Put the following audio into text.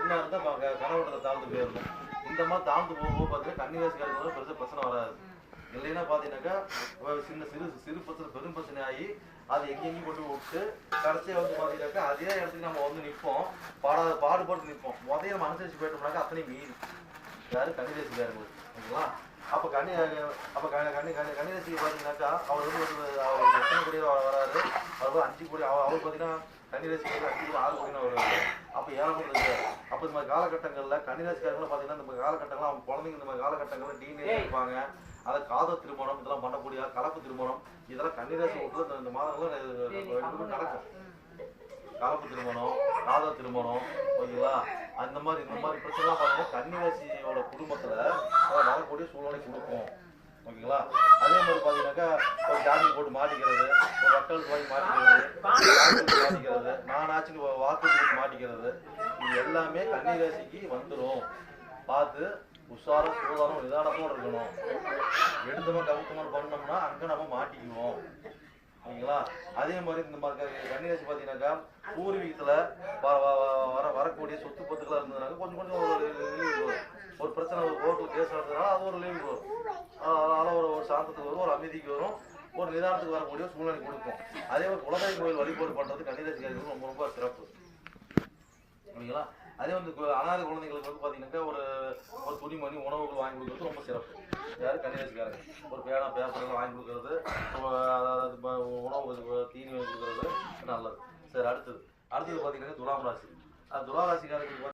பெண்ணா இருந்தா கணவனத்தை தாழ்ந்து போயிருக்கும். இந்த மாதிரி தாழ்ந்து போகும்போது பார்த்தீங்கன்னா கன்னிராசிக்காரங்களுக்கு பெருசாக பிரச்சனை வராது. இல்லைன்னா பார்த்தீங்கன்னாக்கா சின்ன சிறு பிரச்சனை பெரும் பிரச்சனை ஆகி அது எங்கெங்கேயும் கொண்டு விட்டு கடைசியாக வந்து பார்த்தீங்கன்னாக்கா அதே இடத்துக்கு நம்ம வந்து நிற்போம், பாடுபட்டு நிற்போம். முதல்ல நம்ம அனுசரிச்சு போயிட்டோம்னாக்கா அத்தனையும் மீறி யாரு கன்னிராசிக்காரங்களுக்கு ஓகேங்களா. அப்போ கன்னிராசிக்கு பார்த்தீங்கன்னாக்கா அவர் வந்து அவர் எத்தனை கோடி வராது, அவர் 5 கோடி அவர் பார்த்தீங்கன்னா கன்னிராசிக்கு 5 கோடி 6 கோடின்னு வருவாரு. அப்போ 7 கோடி இருக்காரு. அப்போ இந்த மாதிரி காலகட்டங்களில் கன்னிராசிக்காரங்களும் பார்த்தீங்கன்னா இந்த காலகட்டங்களில் அவங்க குழந்தைங்க இந்த மாதிரி காலகட்டங்களில் டிஎன்ஏ இருப்பாங்க. அதை காதல் திருமணம் இதெல்லாம் பண்ணக்கூடிய கலப்பு திருமணம் இதெல்லாம் கன்னிராசி வீட்டில் இந்த மாதங்களும் நடக்கும். கலப்பு திருமணம், காதல் திருமணம் ஓகேங்களா. இந்த மாதிரி பிரச்சனைலாம் பார்த்தீங்கன்னா கன்னிராசியோட குடும்பத்தில் வரக்கூடிய சூழ்நிலை கொடுக்கும் ஓகேங்களா. அதே மாதிரி பார்த்தீங்கன்னாக்கா ஒரு ஜாமீன் போட்டு மாட்டிக்கிறது, ஒரு வக்கலுக்கு வாங்கி மாட்டிக்கிறது, நான் ஆச்சுன்னு வாக்குறுதி மாட்டிக்கிறது, இது எல்லாமே கன்னிராசிக்கு வந்துடும். பார்த்து உஷாரம் சூதாரம் நிதானத்தோடு இருக்கணும். எடுத்தமாக கவுத்தமாக பண்ணோம்னா அங்கே நம்ம மாட்டிக்குவோம் ஓகேங்களா. அதே மாதிரி இந்த மாதிரி கன்னிராசி பார்த்தீங்கன்னாக்கா பூர்வீகத்தில் வரக்கூடிய சொத்து பத்துக்களாக இருந்ததுனாக்க கொஞ்சம் ஒரு பிரச்சனை ஒரு கோர்ட்டில் கேஸ் நடந்ததுனால அது ஒரு லீவுக்கு வரும். அதனால் ஒரு சாந்தத்துக்கு வரும், ஒரு அமைதிக்கு வரும், ஒரு நிதானத்துக்கு வரக்கூடிய சூழ்நிலை கொடுக்கும். அதே மாதிரி குலதெய்வ கோயில் வழிபாடு பண்ணுறது கன்னிராசிக்காரர்களுக்கு ரொம்ப ரொம்ப சிறப்பு ஓகேங்களா. அதே வந்து அனாதை குழந்தைங்களுக்கு வந்து பார்த்தீங்கன்னாக்கா ஒரு துணிமணி உணவுகள் வாங்கி கொடுக்குறது ரொம்ப சிறப்பு. யார் கன்னிராசிக்காரங்க ஒரு பேனா பேப்பர்கள் வாங்கி கொடுக்குறது, உணவு தீனி வாங்கி கொடுக்குறது நல்லது. சரி, அடுத்தது பார்த்தீங்கன்னா துலாம் ராசி. துலாம் ராசிக்காரங்களுக்கு